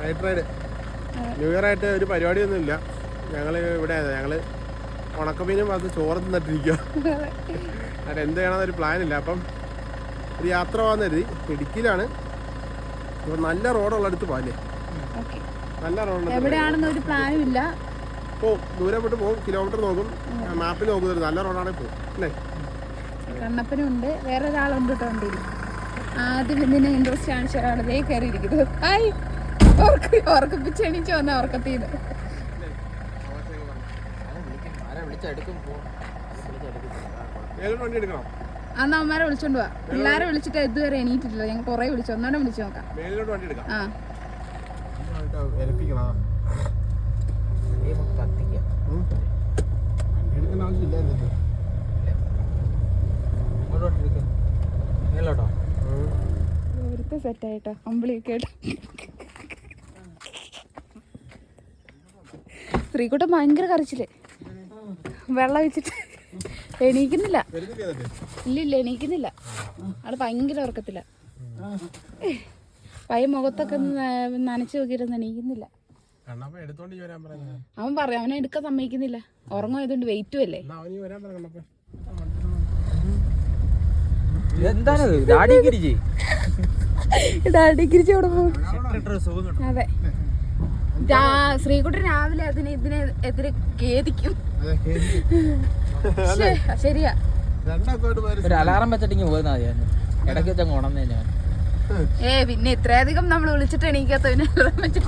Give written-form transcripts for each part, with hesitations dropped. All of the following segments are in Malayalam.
Night ride. ന്യൂ ഇയർ ആയിട്ട് ഒരു പരിപാടിയൊന്നും ഇല്ല. ഞങ്ങൾ ഇവിടെ ഉണക്കമീനും അത് ചോറ് തിന്നിട്ടിരിക്കുക. അത് എന്ത് ചെയ്യണമെന്നൊരു പ്ലാനില്ല. അപ്പം ഒരു യാത്ര പോകാൻ കരുതി. ഇടുക്കിയിലാണ്. നല്ല റോഡുള്ളടുത്ത് പോകാല്ലേ? നല്ല റോഡുണ്ട്. എവിടെയാണെന്ന് ഒരു പ്ലാനും ഇല്ല. പോവും, ദൂരെ പോയിട്ട് പോകും. കിലോമീറ്റർ നോക്കും, മാപ്പിൽ നോക്കുന്നത്. നല്ല റോഡാണെങ്കിൽ പോകും അല്ലേ? കണ്ണപ്പനുണ്ട്, വേറെ ഒരാളുണ്ട് കേട്ടോ വണ്ടിയിൽ. ആദ്യം ഇതിന് ഇൻട്രസ്റ്റ് കാണിച്ച ഒരാളതേ കയറിയിരിക്കുന്നത്. ഹായ്, ഉറക്കപ്പിച്ച് എണീച്ച് വന്ന ഉറക്കത്തീന്ന്. അന്ന് അമ്മമാരെ വിളിച്ചോണ്ട് പോവാ. പിള്ളേരെ വിളിച്ചിട്ട് ഇതുവരെ എണീറ്റിട്ടില്ല. ഞങ്ങൾ കുറെ വിളിച്ചു. ഒന്നോടെ വിളിച്ചു നോക്കാം. ആ ഒരുത്ത സെറ്റായിട്ടോ അമ്പിളിയൊക്കെ ആയിട്ട്. സ്ത്രീകൂട്ടം ഭയങ്കര കരച്ചില്. വെള്ളം വെച്ചിട്ട് എണീക്കുന്നില്ല. ഇല്ല എണീക്കുന്നില്ല. ആള് ഭയങ്കര ഉറക്കത്തില്ല. പയ്യ മുഖത്തൊക്കെ നനച്ചു നോക്കിയിരുന്ന് എണീക്കുന്നില്ല. അവൻ പറയാം, അവനെ എടുക്കാൻ സമ്മതിക്കുന്നില്ല. ഉറങ്ങായതുകൊണ്ട് വെയിറ്റും അല്ലേ. അതെ, ശ്രീകുട്ടൻ രാവിലെ ഇതിനെതിരെ ഖേദിക്കും. ശരിയാ. ഒരു അലാറം വെച്ചിട്ടെങ്കിൽ പോയിരുന്നാ ഇടയ്ക്ക് വെച്ചങ്ങ് ഉണർന്നേ ഞാൻ. പിന്നെ ഇത്രയധികം നമ്മൾ വിളിച്ചിട്ട് എണീക്കാത്തതിന് അലാറം വെച്ചിട്ട്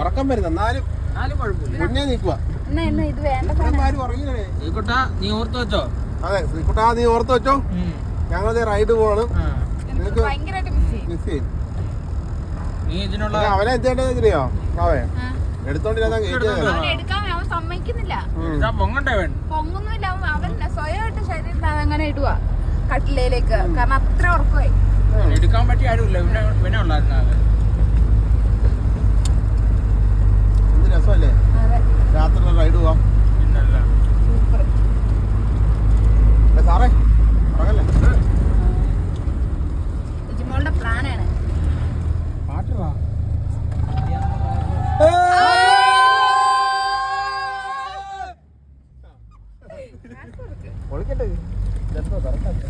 ഉറക്കം വരുന്ന എന്നാലും മുന്നേ നിൽക്കുക. ഇത് വേണ്ട. നീ ഓർത്ത് വെച്ചോ? അതെ ശ്രീകുട്ടാ, നീ ഓർത്ത് വെച്ചോ. ഞങ്ങളത് റൈഡ് പോവാണ്. മിസ് ചെയ്യും. അവനെ എന്ത് ചെയ്യണ്ടോ? അവൻ എടുത്തോണ്ടിരുന്ന പൊങ്ങുന്നില്ല. അവൻ സ്വയമായിട്ട് ശരീരത്തിൽ അങ്ങനെ ഇടുവാ കട്ടിലേക്ക്. കാരണം അത്ര ഉറക്കമായി. എടുക്കാൻ പറ്റിയ ആരുമില്ല. പിന്നെ ഉണ്ടായിരുന്ന എന്ത് രസമല്ലേ രാത്രി റൈഡ് പോവാം. സാറേ ഉറങ്ങല്ലേ? ജിമോളുടെ പ്ലാനാണ്. പാട്ടാ പൊളിക്കട്ടെ. എന്തോ തുറക്കാത്ത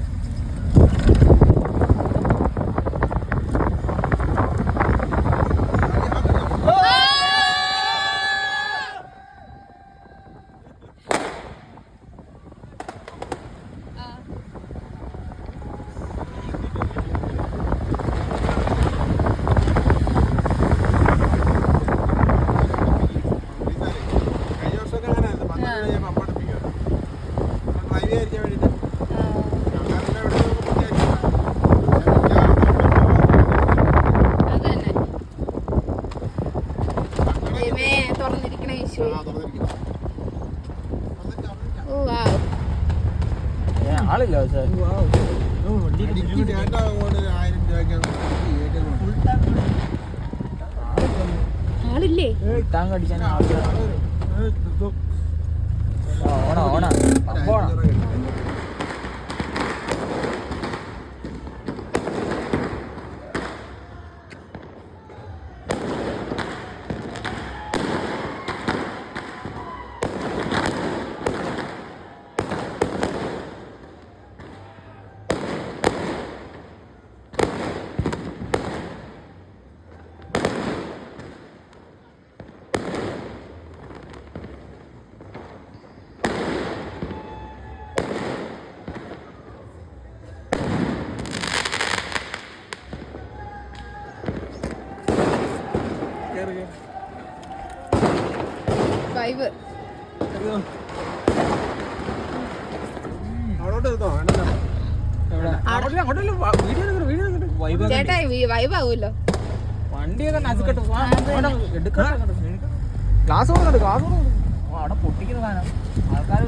ആളില്ല. ആളില്ലേ? ടാങ്ക് അടിച്ചാൽ ഓണ ഓണ ഓണ. ചേട്ടാ വൈബാവൂല്ലോ. വണ്ടിയൊക്കെ നസുക്കട്ടെ. ഗ്ലാസ് കൊടുക്കട്ടെ. ഗ്ലാസ് അവിടെ പൊട്ടിക്കുന്ന സാധനം ആൾക്കാർ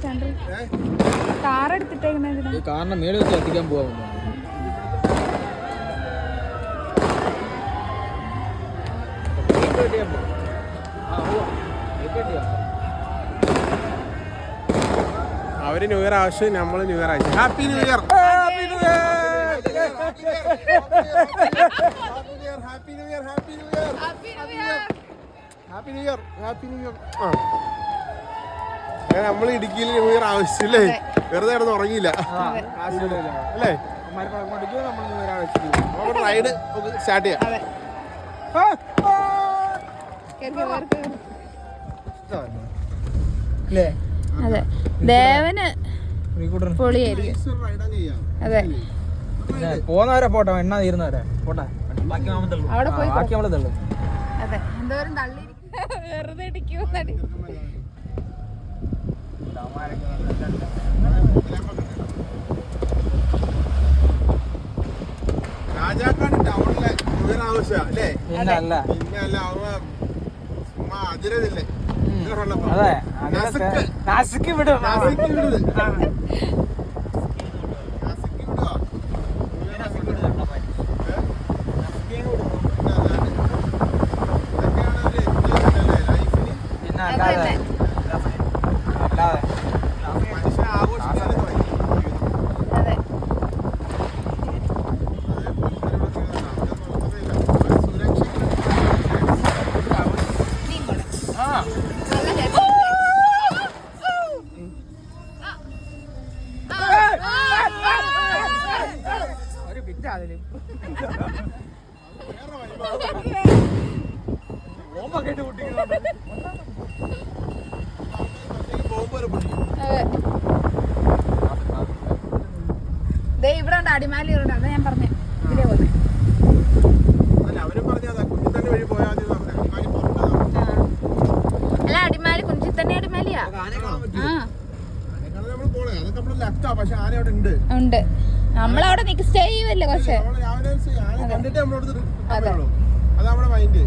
ചന്ദ്രൻ കാർ എടുത്തിട്ടേക്കുന്ന ഈ കാരണം മേളിൽ വെച്ച് എത്തിക്കാൻ പോവാ. അവര് ന്യൂ ഇയർ ആവശ്യം, നമ്മള് ന്യൂ ഇയർ ആവശ്യം. Happy new year, happy new year, happy new year, happy new year, happy new year, happy new year. അങ്ങനെ നമ്മൾ ഇടുക്കിയിൽ ന്യൂ ഇയർ ആവശ്യമില്ലേ, വെറുതെ കിടന്ന് ഉറങ്ങിയില്ല അല്ലേ? നമുക്ക് റൈഡ് സ്റ്റാർട്ട് ചെയ്യാം. അതെ, ദേവന് പൊളിയായിരിക്കും. അതെ, പോന്നവരെ പോട്ടെ, എണ്ണ തീരുന്നവരെ പോട്ടെ, അവിടെ പോയി ബാക്കി നമ്മള് തള്ളു. അതെ, എന്തോരം തള്ളിയിരിക്കും, വെറുതെ ഇടിക്കുമെന്നടി. രാജാക്കാട് ടൗണിലെ ന്യൂ ഇയർ ആവശ്യം അല്ലേ? പിന്നെ അല്ല അതിരല്ലേ? അതെ, നാസിക്ക് വിടും. പിന്നെ അല്ലാതെ അല്ലാതെ മനുഷ്യൻ ആഘോഷിക്കാതെ തുടങ്ങി. അതെ, ഒരു പിറ്റ അതില് ഓമ്പൊക്കെ കുട്ടികളുണ്ട്. അതെ. ദേ ഇവിടെ ഉണ്ട്, അടിമാലി ഉണ്ട്. അതാ ഞാൻ പറഞ്ഞേ, ഇതിലേ പോന്നെ. അവരും പറഞ്ഞതാ കുഞ്ഞിത്തന്നെ വഴി പോയാൽ മതി. അല്ല, അടിമാലി കുഞ്ചിത്തന്നെ അടിമാലിയാ. നമ്മൾ പോണേ അതൊക്കെ നമ്മള് ലെഫ്റ്റാ, പക്ഷെ ആന അവിടെ ഉണ്ട്. ഉണ്ട്, നമ്മളവിടെ നിക്ക് സ്റ്റേ ചെയ്യുമല്ലേ കുറച്ച്. രാവിലെ ആന കണ്ടിട്ട് നമ്മളോട് പറയുള്ളൂ. അതാ നമ്മുടെ മൈൻഡ്.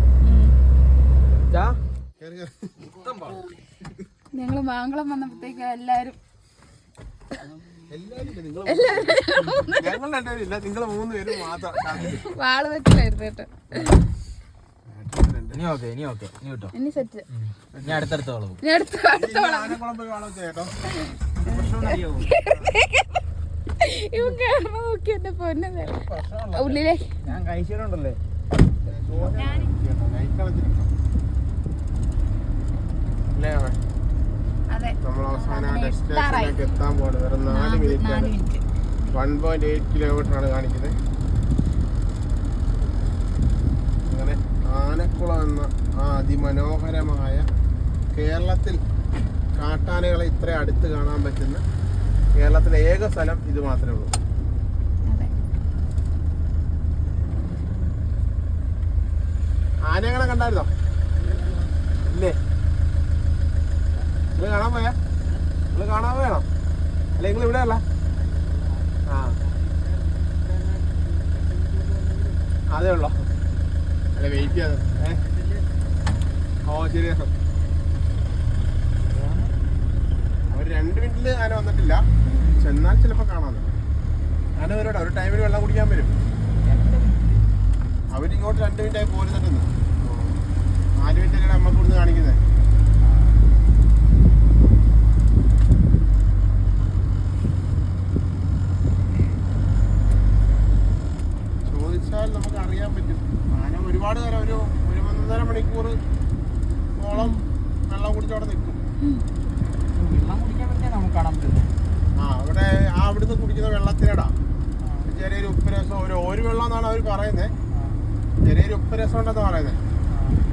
ഞങ്ങള് മാങ്കുളം വന്നപ്പോഴത്തേക്ക് എല്ലാരും ഞങ്ങൾ രണ്ടുപേരും ഇല്ല, നിങ്ങൾ 3 പേരും മാത്രം. വാള് വെച്ചില്ലായിരുന്നു കേട്ടോ. ഇനി ഓക്കെ, ഇനി ഓക്കെ, ഇനി കിട്ടോ, ഇനി സെറ്റ്. ഇനി അടുത്തടുത്തോളൂ. ഇനി അടുത്ത ആനക്കുളം പോയി കാണാൻ കേട്ടോ. ഇവൻ കാരണം നോക്കി എന്റെ പൊന്നെ ഉള്ളിലേ. ഞാൻ കഴിച്ചിട്ടുണ്ടല്ലേ. അതെ, നമ്മൾ അവസാന ഡെസ്റ്റിനേഷനിലേക്ക് എത്താൻ പോകുന്നത്. വെറും 4 മിനിറ്റ്, 1.8 കിലോമീറ്റർ ആണ് കാണിക്കുന്നത്. അങ്ങനെ ആനക്കുളം എന്ന ആ അതിമനോഹരമായ, കേരളത്തിൽ കാട്ടാനകളെ ഇത്ര അടുത്ത് കാണാൻ പറ്റുന്ന കേരളത്തിലെ ഏക സ്ഥലം ഇത് മാത്രമേ ഉള്ളൂ. ആനകളെ കണ്ടായിരുന്നോ? ഇല്ലേ? നിങ്ങൾ കാണാൻ പോയാ? നിങ്ങൾ കാണാൻ പോയാണോ? അല്ലെ നിങ്ങൾ ഇവിടെ അല്ല? ആ, അതേ ഉള്ളോ? അല്ല, വെയിറ്റ് ചെയ്യാതെ. ഓ ശരി. അവർ 2 മിനിറ്റില് ആന വന്നിട്ടില്ല, ചെന്നാൽ ചിലപ്പോൾ കാണാം. ആന വരോടെ ഒരു ടൈമിൽ വെള്ളം കുടിക്കാൻ വരും. അവരിങ്ങോട്ട് 2 മിനിറ്റായി പോരുന്നുണ്ടെന്ന്. 4 മിനിറ്റല്ലേ നമുക്ക് ഇവിടുന്ന് കാണിക്കുന്നത്. ചോദിച്ചാൽ നമുക്ക് അറിയാൻ പറ്റും. ആന ഒരുപാട് നേരം, ഒരു 1.5 മണിക്കൂർ ഓളം വെള്ളം കുടിച്ച് അവിടെ നിൽക്കും. വെള്ളം കുടിക്കാൻ പറ്റിയാൽ നമുക്ക് കാണാൻ പറ്റും. അവിടെ അവിടുന്ന് കുടിക്കുന്ന വെള്ളത്തിനടാ ചെറിയൊരു ഉപ്പ് രസം, ഒരു വെള്ളം എന്നാണ് അവർ പറയുന്നത്. ചെറിയൊരു ഉപ്പ് രസം ഉണ്ടെന്ന് പറയുന്നത്.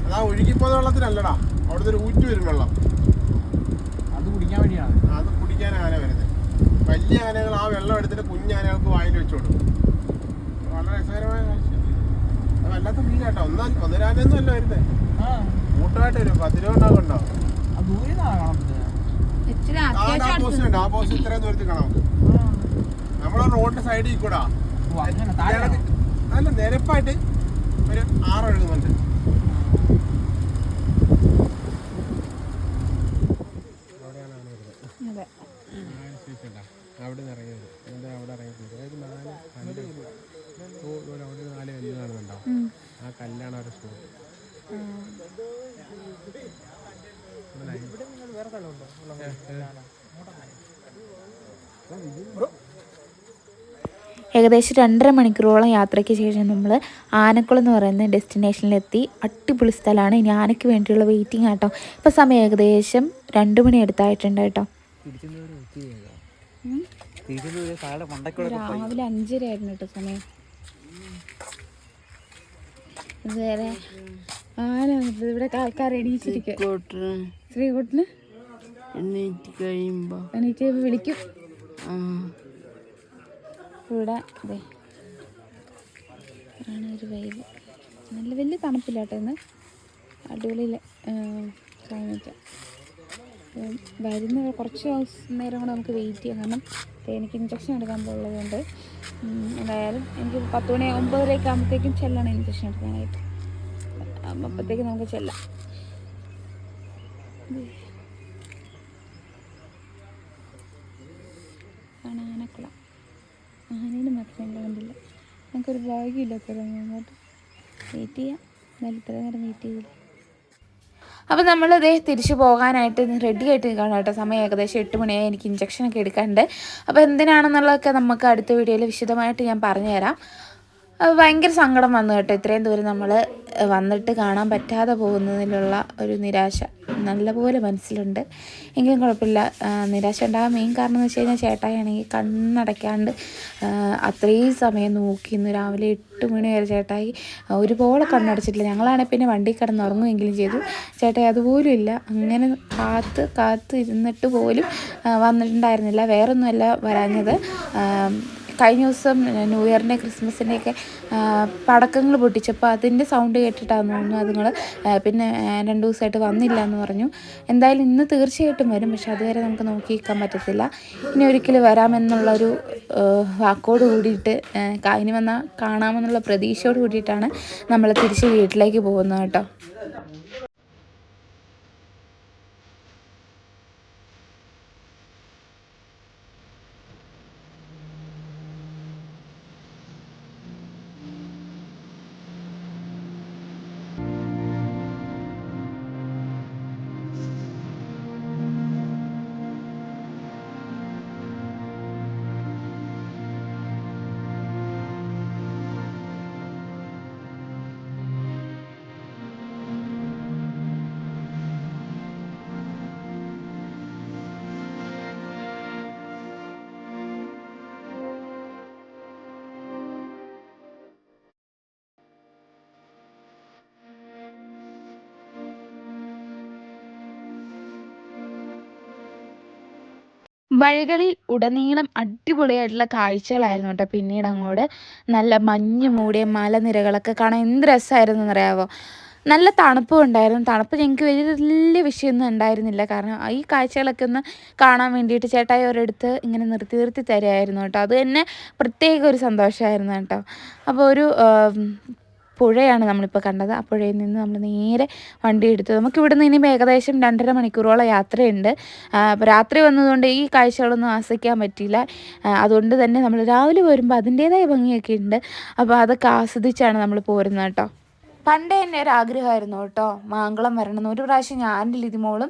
അതാ ഒഴുകിപ്പോന്ന വെള്ളത്തിനല്ലടാ, അവിടുന്ന് ഒരു ഊറ്റ് വരും വെള്ളം. അത് കുടിക്കാൻ വേണ്ടിയാണ്. അത് കുടിക്കാൻ ആന വരുന്നത്. വലിയ ആനകൾ ആ വെള്ളം എടുത്തിട്ട് കുഞ്ഞാനകൾക്ക് വായിൽ വെച്ചു കൊടുക്കും. വളരെ രസകരമായ കാഴ്ച. അത് വല്ലാത്ത ഫീലാട്ടോ. ഒന്നൊരാനൊന്നും അല്ല വരുന്നത്, കൂട്ടമായിട്ട് വരും. 10 രൂപ ഉണ്ടാകും. ആ പോസ്റ്റ് ഉണ്ട്, ആ പോസ്റ്റ് ഇത്രയും ദൂരത്തിൽ കാണാം. നമ്മളെ റോഡിന്റെ സൈഡിൽ കൂടാ നല്ല നിരപ്പായിട്ട് ഒരു 6 ഒഴുകുന്നുണ്ട്. അവിടെ നിന്ന് ഇറങ്ങിയത് എന്നിട്ട് അവിടെ ഇറങ്ങിയിട്ടുണ്ട് അതായത് 4 കല്ല് അവിടെ 4 കല്ല് കാണുന്നുണ്ടാവും. ആ കല്ലാണ് അവരുടെ സ്പോട്ട്. ഏകദേശം 2.5 മണിക്കൂറോളം യാത്രയ്ക്ക് ശേഷം നമ്മൾ ആനക്കുളം എന്ന് പറയുന്ന ഡെസ്റ്റിനേഷനിലെത്തി. അടിപൊളി സ്ഥലമാണ്. ഇനി ആനയ്ക്ക് വേണ്ടിയുള്ള വെയിറ്റിംഗ് ആട്ടോ. ഇപ്പോൾ സമയം ഏകദേശം 2 മണി അടുത്തായിട്ടുണ്ട് കേട്ടോ. രാവിലെ 5:30 ആയിരുന്നു കേട്ടോ സമയം. വേറെ ആന ഇവിടെ ആൾക്കാർ എണീച്ചിരിക്കും. ശ്രീകുട്ടന് എണീറ്റ് വിളിക്കും. ഇവിടെ അതെ ആണ് ഒരു വൈബ്. നല്ല വലിയ തണുപ്പില്ല കേട്ടോ ഇന്ന്. അടിപൊളി ക്ലൈമറ്റ്. വരുന്ന കുറച്ച് നേരം കൂടെ നമുക്ക് വെയിറ്റ് ചെയ്യാം. കാരണം എനിക്ക് ഇഞ്ചക്ഷൻ എടുക്കാൻ പോകുന്നതുകൊണ്ട് എന്തായാലും എനിക്ക് 10 മണി 9:30 ആകുമ്പോഴത്തേക്കും ചെല്ലണം ഇഞ്ചക്ഷൻ എടുക്കാനായിട്ട്. അപ്പോഴത്തേക്കും നമുക്ക് ചെല്ലാം. ആനക്കുളം ആനേനെ മാത്രം കണ്ടില്ല. ഞങ്ങൾക്കൊരു ഭാഗ്യമില്ലാത്തവരെ അങ്ങോട്ട് വെയിറ്റ് ചെയ്യാം. എന്നാലും ഇത്ര നേരം വെയിറ്റ് ചെയ്തില്ല. അപ്പോൾ നമ്മളിതേ തിരിച്ചു പോകാനായിട്ട് റെഡി ആയിട്ട് നിൽക്കണം കേട്ടോ. സമയം ഏകദേശം 8 മണിയായി. എനിക്ക് ഇഞ്ചക്ഷനൊക്കെ എടുക്കാനുണ്ട്. അപ്പോൾ എന്തിനാണെന്നുള്ളതൊക്കെ നമുക്ക് അടുത്ത വീഡിയോയിൽ വിശദമായിട്ട് ഞാൻ പറഞ്ഞുതരാം. ഭയങ്കര സങ്കടം വന്നു കേട്ടോ. ഇത്രയും ദൂരം നമ്മൾ വന്നിട്ട് കാണാൻ പറ്റാതെ പോകുന്നതിലുള്ള ഒരു നിരാശ നല്ലപോലെ മനസ്സിലുണ്ട്. എങ്കിലും കുഴപ്പമില്ല. നിരാശ ഉണ്ടാകാൻ മെയിൻ കാരണം എന്ന് വെച്ച് കഴിഞ്ഞാൽ ചേട്ടായിയാണെങ്കിൽ കണ്ണടയ്ക്കാണ്ട് അത്രയും സമയം നോക്കി. ഇന്ന് രാവിലെ 8 മണി വരെ ചേട്ടായി ഒരുപോലെ കണ്ണടച്ചിട്ടില്ല. ഞങ്ങളാണെങ്കിൽ പിന്നെ വണ്ടി കിടന്ന് ഉറങ്ങുമെങ്കിലും ചെയ്തു. ചേട്ടായി അതുപോലും ഇല്ല. അങ്ങനെ കാത്ത് ഇരുന്നിട്ട് പോലും വന്നിട്ടുണ്ടായിരുന്നില്ല. വേറൊന്നുമല്ല വരാഞ്ഞത്. കഴിഞ്ഞ ദിവസം ന്യൂ ഇയറിൻ്റെ ക്രിസ്മസിൻ്റെയൊക്കെ പടക്കങ്ങൾ പൊട്ടിച്ചപ്പോൾ അതിൻ്റെ സൗണ്ട് കേട്ടിട്ടാണെന്ന് തോന്നുന്നു അതുങ്ങൾ പിന്നെ 2 ദിവസമായിട്ട് വന്നില്ല എന്ന് പറഞ്ഞു. എന്തായാലും ഇന്ന് തീർച്ചയായിട്ടും വരും. പക്ഷെ അതുവരെ നമുക്ക് നോക്കി നിൽക്കാൻ പറ്റത്തില്ല. ഇനി ഒരിക്കലും വരാമെന്നുള്ളൊരു വാക്കോട് കൂടിയിട്ട് ഇനി വന്നാൽ കാണാമെന്നുള്ള പ്രതീക്ഷയോട് കൂടിയിട്ടാണ് നമ്മൾ തിരിച്ച് വീട്ടിലേക്ക് പോകുന്നത് കേട്ടോ. വഴികളിൽ ഉടനീളം അടിപൊളിയായിട്ടുള്ള കാഴ്ചകളായിരുന്നു കേട്ടോ. പിന്നീട് അങ്ങോട്ട് നല്ല മഞ്ഞ് മൂടിയ മലനിരകളൊക്കെ കാണാൻ എന്ത് രസമായിരുന്നു എന്നറിയാമോ. നല്ല തണുപ്പും ഉണ്ടായിരുന്നു. തണുപ്പ് ഞങ്ങൾക്ക് വലിയ വിഷയമൊന്നും ഉണ്ടായിരുന്നില്ല. കാരണം ഈ കാഴ്ചകളൊക്കെ ഒന്ന് കാണാൻ വേണ്ടിയിട്ട് ചേട്ടായി ഒരിടത്ത് ഇങ്ങനെ നിർത്തി തരുമായിരുന്നു കേട്ടോ. അത് തന്നെ പ്രത്യേക ഒരു സന്തോഷമായിരുന്നു കേട്ടോ. അപ്പോൾ ഒരു പുഴയാണ് നമ്മളിപ്പോൾ കണ്ടത്. ആ പുഴയിൽ നിന്ന് നമ്മൾ നേരെ വണ്ടി എടുത്തു. നമുക്ക് ഇവിടെ നിന്ന് ഇനിയിപ്പോൾ ഏകദേശം 2.5 മണിക്കൂറോളം യാത്രയുണ്ട്. അപ്പോൾ രാത്രി വന്നതുകൊണ്ട് ഈ കാഴ്ചകളൊന്നും ആസ്വദിക്കാൻ പറ്റിയില്ല. അതുകൊണ്ട് തന്നെ നമ്മൾ രാവിലെ വരുമ്പോൾ അതിൻ്റേതായ ഭംഗിയൊക്കെ ഉണ്ട്. അപ്പോൾ അതൊക്കെ ആസ്വദിച്ചാണ് നമ്മൾ പോരുന്നത് കേട്ടോ. പണ്ടേ തന്നെ ഒരു ആഗ്രഹമായിരുന്നു കേട്ടോ മാങ്കുളം വരണമെന്ന്. ഒരു പ്രാവശ്യം ഞാനും ലിതിമോളും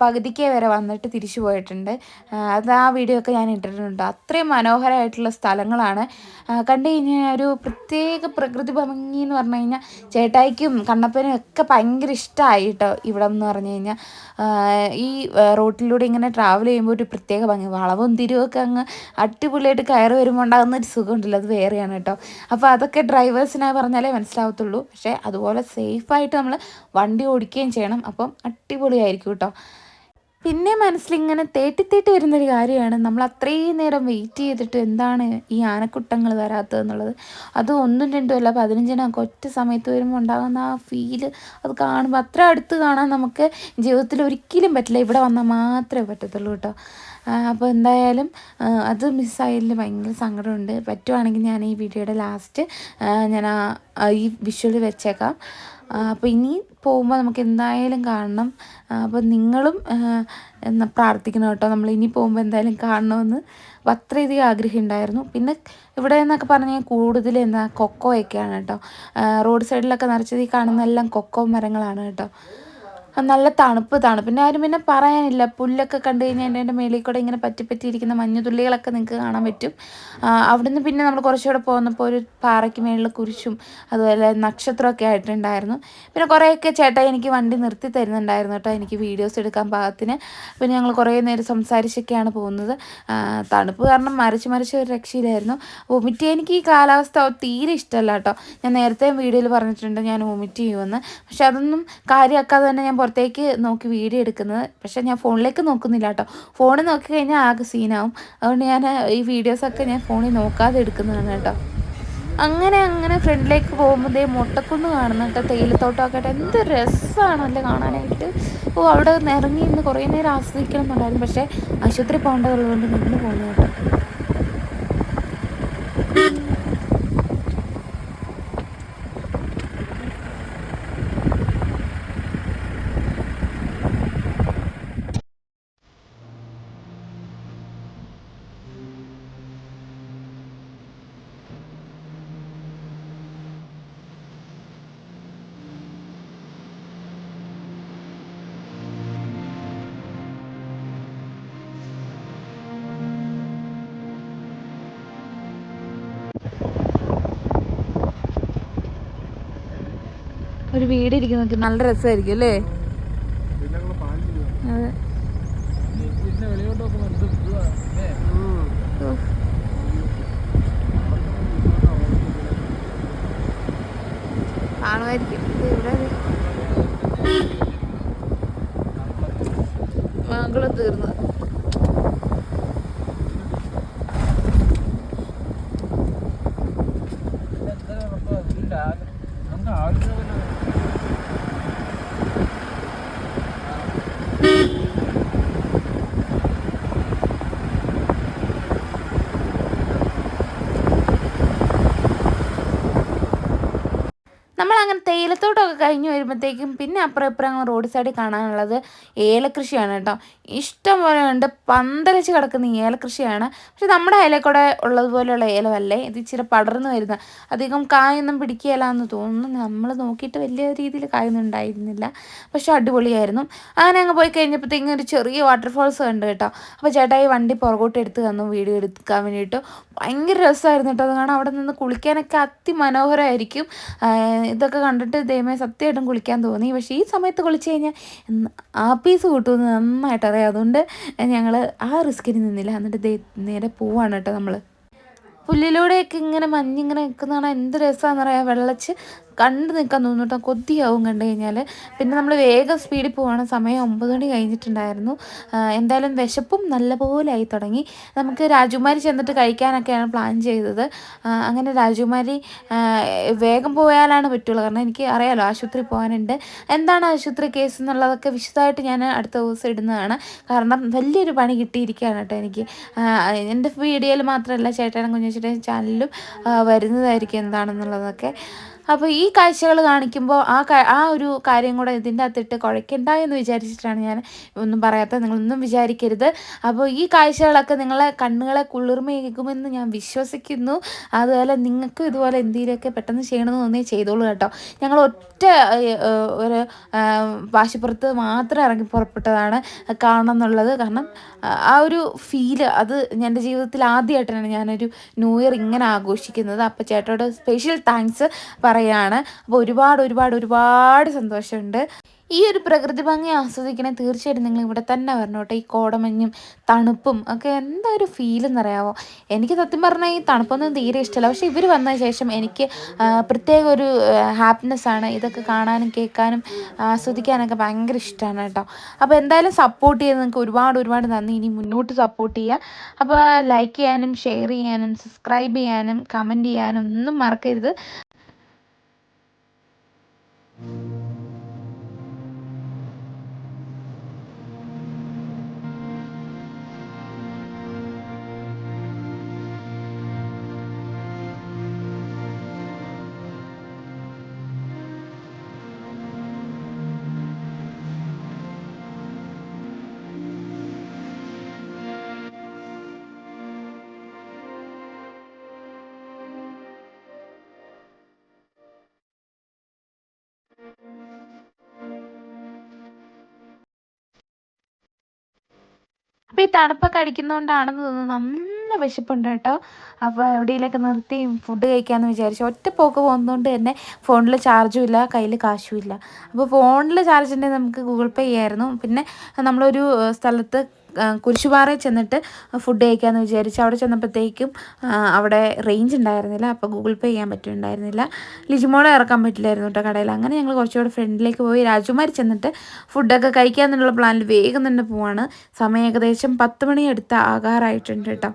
പകുതിക്കേ വരെ വന്നിട്ട് തിരിച്ചു പോയിട്ടുണ്ട്. അത് ആ വീഡിയോ ഒക്കെ ഞാൻ ഇട്ടിട്ടുണ്ട്. അത്രയും മനോഹരമായിട്ടുള്ള സ്ഥലങ്ങളാണ്. കണ്ടു കഴിഞ്ഞാൽ ഒരു പ്രത്യേക പ്രകൃതി ഭംഗി എന്ന് പറഞ്ഞു കഴിഞ്ഞാൽ ചേട്ടായിക്കും കണ്ണപ്പനും ഒക്കെ ഭയങ്കര ഇഷ്ടമായി കേട്ടോ. ഇവിടെ എന്ന് പറഞ്ഞു കഴിഞ്ഞാൽ ഈ റോട്ടിലൂടെ ഇങ്ങനെ ട്രാവൽ ചെയ്യുമ്പോൾ ഒരു പ്രത്യേക ഭംഗി. വളവും തിരിവൊക്കെ അങ്ങ് അടിപൊളിയായിട്ട് കയറി വരുമ്പോൾ ഉണ്ടാകുന്ന ഒരു സുഖമുണ്ടല്ലോ, അത് വേറെയാണ് കേട്ടോ. അപ്പോൾ അതൊക്കെ ഡ്രൈവേഴ്സിനായി പറഞ്ഞാലേ മനസ്സിലാവത്തുള്ളൂ. പക്ഷേ അതുപോലെ സേഫായിട്ട് നമ്മൾ വണ്ടി ഓടിക്കുകയും ചെയ്യണം. അപ്പം അടിപൊളിയായിരിക്കും കേട്ടോ. പിന്നെ മനസ്സിലിങ്ങനെ തേട്ടി വരുന്നൊരു കാര്യമാണ് നമ്മൾ അത്രയും നേരം വെയിറ്റ് ചെയ്തിട്ട് എന്താണ് ഈ ആനക്കുട്ടങ്ങൾ വരാത്തതെന്നുള്ളത്. അത് 1ഉം 2ഉം അല്ല 15 ഒറ്റ സമയത്ത് വരുമ്പോൾ ഉണ്ടാകുന്ന ആ ഫീല്, അത് കാണുമ്പോൾ അത്ര അടുത്ത് കാണാൻ നമുക്ക് ജീവിതത്തിൽ ഒരിക്കലും പറ്റില്ല. ഇവിടെ വന്നാൽ മാത്രമേ പറ്റത്തുള്ളൂ കേട്ടോ. അപ്പോൾ എന്തായാലും അത് മിസ്സായതിൽ ഭയങ്കര സങ്കടമുണ്ട്. പറ്റുവാണെങ്കിൽ ഞാൻ ഈ വീഡിയോയുടെ ലാസ്റ്റ് ഞാൻ ഈ വിഷ്വൽ വെച്ചേക്കാം. അപ്പോൾ ഇനി പോകുമ്പോൾ നമുക്ക് എന്തായാലും കാണണം. അപ്പോൾ നിങ്ങളും പ്രാർത്ഥിക്കണം കേട്ടോ, നമ്മൾ ഇനി പോകുമ്പോൾ എന്തായാലും കാണണമെന്ന് അത്രയധികം ആഗ്രഹം ഉണ്ടായിരുന്നു. പിന്നെ ഇവിടെ എന്നൊക്കെ പറഞ്ഞാൽ കൂടുതൽ കൊക്കോയൊക്കെയാണ് കേട്ടോ. റോഡ് സൈഡിലൊക്കെ നിറച്ചത് ഈ കാണുന്നതെല്ലാം കൊക്കോ മരങ്ങളാണ് കേട്ടോ. നല്ല തണുപ്പിൻ്റെ ആരും പിന്നെ പറയാനില്ല. പുല്ലൊക്കെ കണ്ടു കഴിഞ്ഞാൽ എൻ്റെ മേളിൽ കൂടെ ഇങ്ങനെ പറ്റിയിരിക്കുന്ന മഞ്ഞുതുള്ളികളൊക്കെ നിങ്ങൾക്ക് കാണാൻ പറ്റും. അവിടുന്ന് പിന്നെ നമ്മൾ കുറച്ചുകൂടെ പോകുന്നപ്പോൾ ഒരു പാറയ്ക്ക് മേളിൽ കുരിശും അതുപോലെ നക്ഷത്രമൊക്കെ ആയിട്ടുണ്ടായിരുന്നു. പിന്നെ കുറേയൊക്കെ ചേട്ടാ എനിക്ക് വണ്ടി നിർത്തി തരുന്നുണ്ടായിരുന്നു കേട്ടോ, എനിക്ക് വീഡിയോസ് എടുക്കാൻ പാകത്തിന്. പിന്നെ ഞങ്ങൾ കുറേ നേരം സംസാരിച്ചൊക്കെയാണ് പോകുന്നത്. തണുപ്പ് കാരണം മരിച്ച് ഒരു രക്ഷയിലായിരുന്നു. വൊമിറ്റ് ചെയ്യാൻ എനിക്ക് ഈ കാലാവസ്ഥ തീരെ ഇഷ്ടമല്ല കേട്ടോ. ഞാൻ നേരത്തെ വീഡിയോയിൽ പറഞ്ഞിട്ടുണ്ട് ഞാൻ വൊമിറ്റ് ചെയ്യുമെന്ന്. പക്ഷെ അതൊന്നും കാര്യമാക്കാതെ തന്നെ ഞാൻ പുറത്തേക്ക് നോക്കി വീഡിയോ എടുക്കുന്നത്. പക്ഷേ ഞാൻ ഫോണിലേക്ക് നോക്കുന്നില്ല കേട്ടോ. ഫോണിൽ നോക്കി കഴിഞ്ഞാൽ ആകെ സീനാവും. അതുകൊണ്ട് ഞാൻ ഈ വീഡിയോസൊക്കെ ഞാൻ ഫോണിൽ നോക്കാതെ എടുക്കുന്നതാണ് കേട്ടോ. അങ്ങനെ ഫ്രണ്ടിലേക്ക് പോകുമ്പോഴേ മുട്ടക്കുന്ന് കാണുന്നു കേട്ടോ. തേയിലത്തോട്ടമൊക്കെ ആയിട്ട് എന്ത് രസമാണല്ലേ കാണാനായിട്ട്. അവിടെ ഇറങ്ങി ഇന്ന് കുറേ നേരം ആസ്വദിക്കണം എന്നുണ്ടായിരുന്നു. പക്ഷേ ആശുപത്രി പോകേണ്ടതുള്ളതുകൊണ്ട് നിന്ന് പോകുന്നു കേട്ടോ. ഒരു വീട് ഇരിക്കുന്നൊക്കെ നല്ല രസമായിരിക്കും അല്ലേ? അതെ. കാണുമായിരിക്കും. ഇവിടെ മംഗളം തീർന്നു. നമ്മളങ്ങനെ തേയിലത്തോട്ടമൊക്കെ കഴിഞ്ഞ് വരുമ്പോഴത്തേക്കും പിന്നെ അപ്പുറം ഇപ്പുറം റോഡ് സൈഡിൽ കാണാനുള്ളത് ഏലകൃഷിയാണ് കേട്ടോ. ഇഷ്ടം പോലെ ഉണ്ട്, പന്തലിച്ച് കിടക്കുന്ന ഏലകൃഷിയാണ്. പക്ഷെ നമ്മുടെ ഏലക്കൂടെ ഉള്ളതുപോലെയുള്ള ഏലമല്ലേ ഇത്, ഇച്ചിരി പടർന്നു വരുന്ന, അധികം കായൊന്നും പിടിക്കുകയില്ല എന്ന് തോന്നുന്നു. നമ്മൾ നോക്കിയിട്ട് വലിയ രീതിയിൽ കായൊന്നും ഉണ്ടായിരുന്നില്ല, പക്ഷെ അടിപൊളിയായിരുന്നു. അങ്ങനെ അങ്ങ് പോയി കഴിഞ്ഞപ്പോഴത്തേക്കും ഒരു ചെറിയ വാട്ടർഫോൾസ് കണ്ടു കേട്ടോ. അപ്പോൾ ചേട്ടായി വണ്ടി പുറകോട്ട് എടുത്ത് തന്നു വീഡിയോ എടുക്കാൻ വേണ്ടിയിട്ട്. ഭയങ്കര രസമായിരുന്നു കേട്ടോ അത് കാണാൻ. അവിടെ നിന്ന് കുളിക്കാനൊക്കെ അതിമനോഹരമായിരിക്കും. ഇതൊക്കെ കണ്ടിട്ട് ദൈവമേ സത്യമായിട്ടും കുളിക്കാൻ തോന്നി. പക്ഷേ ഈ സമയത്ത് കുളിച്ച് കഴിഞ്ഞാൽ ആപ്പീസ് കൂട്ടുമെന്ന് നന്നായിട്ട് അറിയാം. അതുകൊണ്ട് ഞങ്ങൾ ആ റിസ്കിന് നിന്നില്ല. എന്നിട്ട് നേരെ പോവാണ് കേട്ടോ നമ്മൾ. പുല്ലിലൂടെയൊക്കെ ഇങ്ങനെ മഞ്ഞിങ്ങനെ നിൽക്കുന്നതാണ് എന്ത് രസമാണെന്നറിയാം. വെള്ളച്ച് കണ്ടു നിൽക്കാൻ തോന്നും കേട്ടോ, കൊതിയാവും കണ്ടു കഴിഞ്ഞാൽ. പിന്നെ നമ്മൾ വേഗം സ്പീഡിൽ പോവാണ്. സമയം 9 മണി കഴിഞ്ഞിട്ടുണ്ടായിരുന്നു. എന്തായാലും വിശപ്പും നല്ലപോലെ ആയി തുടങ്ങി. നമുക്ക് രാജകുമാരി ചെന്നിട്ട് കഴിക്കാനൊക്കെയാണ് പ്ലാൻ ചെയ്തത്. അങ്ങനെ രാജകുമാരി വേഗം പോയാലാണ് പറ്റുള്ളൂ, കാരണം എനിക്ക് അറിയാമല്ലോ ആശുപത്രി പോകാനുണ്ട്. എന്താണ് ആശുപത്രി കേസ് എന്നുള്ളതൊക്കെ വിശദമായിട്ട് ഞാൻ അടുത്ത ദിവസം ഇടുന്നതാണ്. കാരണം വലിയൊരു പണി കിട്ടിയിരിക്കുകയാണ് കേട്ടോ എനിക്ക്. എൻ്റെ വീഡിയോയിൽ മാത്രമല്ല ചേട്ടനും കുഞ്ഞേച്ചിയുടെയും ചാനലിലും വരുന്നതായിരിക്കും എന്താണെന്നുള്ളതൊക്കെ. അപ്പോൾ ഈ കാഴ്ചകൾ കാണിക്കുമ്പോൾ ആ ഒരു കാര്യം കൂടെ ഇതിൻ്റെ അകത്തിട്ട് കുഴയ്ക്കണ്ട എന്ന് വിചാരിച്ചിട്ടാണ് ഞാൻ ഒന്നും പറയാത്തത്. നിങ്ങളൊന്നും വിചാരിക്കരുത്. അപ്പോൾ ഈ കാഴ്ചകളൊക്കെ നിങ്ങളെ കണ്ണുകളെ കുളിർമയേകുമെന്ന് ഞാൻ വിശ്വസിക്കുന്നു. അതുപോലെ നിങ്ങൾക്കും ഇതുപോലെ എന്തെങ്കിലുമൊക്കെ പെട്ടെന്ന് ചെയ്യണമെന്ന് തോന്നി ചെയ്തോളൂ കേട്ടോ. ഞങ്ങൾ ഒറ്റ ഒരു വാശിപ്പുറത്ത് മാത്രം ഇറങ്ങി പുറപ്പെട്ടതാണ് കാണണം എന്നുള്ളത്. കാരണം ആ ഒരു ഫീല് അത് എൻ്റെ ജീവിതത്തിൽ ആദ്യമായിട്ടാണ് ഞാനൊരു ന്യൂ ഇയർ ഇങ്ങനെ ആഘോഷിക്കുന്നത്. അപ്പോൾ ചേട്ടനോട് സ്പെഷ്യൽ താങ്ക്സ് പറയാണ്. അപ്പോൾ ഒരുപാട് സന്തോഷമുണ്ട്. ഈ ഒരു പ്രകൃതി ഭംഗി ആസ്വദിക്കണേ തീർച്ചയായിട്ടും നിങ്ങൾ ഇവിടെ തന്നെ വരണം കേട്ടോ. ഈ കോടമഞ്ഞും തണുപ്പും ഒക്കെ എന്താ ഒരു ഫീലെന്നറിയാമോ. എനിക്ക് സത്യം പറഞ്ഞാൽ ഈ തണുപ്പൊന്നും തീരെ ഇഷ്ടമല്ല. പക്ഷേ ഇവർ വന്ന ശേഷം എനിക്ക് പ്രത്യേക ഒരു ഹാപ്പിനെസ്സാണ്. ഇതൊക്കെ കാണാനും കേൾക്കാനും ആസ്വദിക്കാനൊക്കെ ഭയങ്കര ഇഷ്ടമാണ് കേട്ടോ. അപ്പോൾ എന്തായാലും സപ്പോർട്ട് ചെയ്ത് നിങ്ങൾക്ക് ഒരുപാട് നന്ദി. ഇനി മുന്നോട്ട് സപ്പോർട്ട് ചെയ്യുക. അപ്പോൾ ലൈക്ക് ചെയ്യാനും ഷെയർ ചെയ്യാനും സബ്സ്ക്രൈബ് ചെയ്യാനും കമൻറ്റ് ചെയ്യാനും ഒന്നും മറക്കരുത്. അപ്പോൾ ഈ തണുപ്പൊക്കെ അടിക്കുന്നതുകൊണ്ടാണെന്ന് തോന്നുന്നു നല്ല വിശപ്പുണ്ട് കേട്ടോ. അപ്പോൾ എവിടെയെങ്കിലൊക്കെ നിർത്തി ഫുഡ് കഴിക്കാമെന്ന് വിചാരിച്ചു. ഒറ്റ പോക്ക് പോകുന്നതുകൊണ്ട് തന്നെ ഫോണിൽ ചാർജും ഇല്ല, കയ്യിൽ കാശും ഇല്ല. അപ്പോൾ ഫോണിൽ ചാർജ് ഉണ്ടെങ്കിൽ നമുക്ക് ഗൂഗിൾ പേ ചെയ്യായിരുന്നു. പിന്നെ നമ്മളൊരു സ്ഥലത്ത് കുരിശുപാറയിൽ ചെന്നിട്ട് ഫുഡ് കഴിക്കാമെന്ന് വിചാരിച്ചു. അവിടെ ചെന്നപ്പോഴത്തേക്കും അവിടെ റേഞ്ച് ഉണ്ടായിരുന്നില്ല, അപ്പോൾ ഗൂഗിൾ പേ ചെയ്യാൻ പറ്റുന്നുണ്ടായിരുന്നില്ല. ലിജിമോളെ ഇറക്കാൻ പറ്റില്ലായിരുന്നു കേട്ടോ കടയിൽ. അങ്ങനെ ഞങ്ങൾ കുറച്ചുകൂടെ ഫ്രണ്ടിലേക്ക് പോയി രാജകുമാരി ചെന്നിട്ട് ഫുഡൊക്കെ കഴിക്കാമെന്നുള്ള പ്ലാനിൽ വേഗം തന്നെ പോവാണ്. സമയം ഏകദേശം 10 മണി അടുത്ത് ആകാറായിട്ടുണ്ട് കേട്ടോ.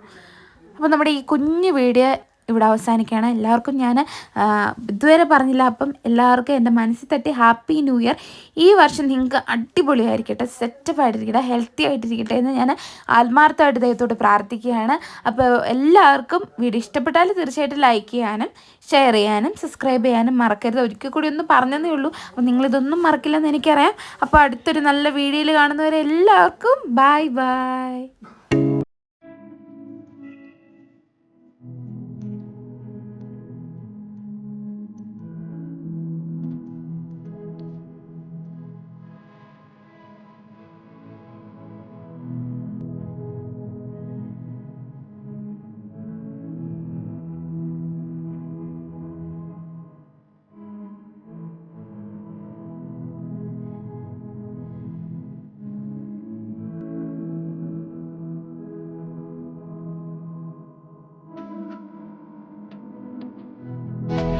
അപ്പോൾ നമ്മുടെ ഈ കുഞ്ഞു വീഡിയോ ഇവിടെ അവസാനിക്കുകയാണ്. എല്ലാവർക്കും ഞാൻ ഇതുവരെ പറഞ്ഞില്ല, അപ്പം എല്ലാവർക്കും എൻ്റെ മനസ്സിൽ തട്ടി ഹാപ്പി ന്യൂ ഇയർ. ഈ വർഷം നിങ്ങൾക്ക് അടിപൊളിയായിരിക്കട്ടെ, സെറ്റപ്പ് ആയിട്ടിരിക്കട്ടെ, ഹെൽത്തി ആയിട്ടിരിക്കട്ടെ എന്ന് ഞാൻ ആത്മാർത്ഥമായിട്ട് ദൈവത്തോട് പ്രാർത്ഥിക്കുകയാണ്. അപ്പോൾ എല്ലാവർക്കും വീഡിയോ ഇഷ്ടപ്പെട്ടാൽ തീർച്ചയായിട്ടും ലൈക്ക് ചെയ്യാനും ഷെയർ ചെയ്യാനും സബ്സ്ക്രൈബ് ചെയ്യാനും മറക്കരുത്. ഒരിക്കൽ കൂടി ഒന്ന് പറഞ്ഞതേ ഉള്ളൂ. അപ്പോൾ നിങ്ങളിതൊന്നും മറക്കില്ലെന്ന് എനിക്കറിയാം. അപ്പോൾ അടുത്തൊരു നല്ല വീഡിയോയിൽ കാണുന്നവരെ എല്ലാവർക്കും ബൈ ബൈ.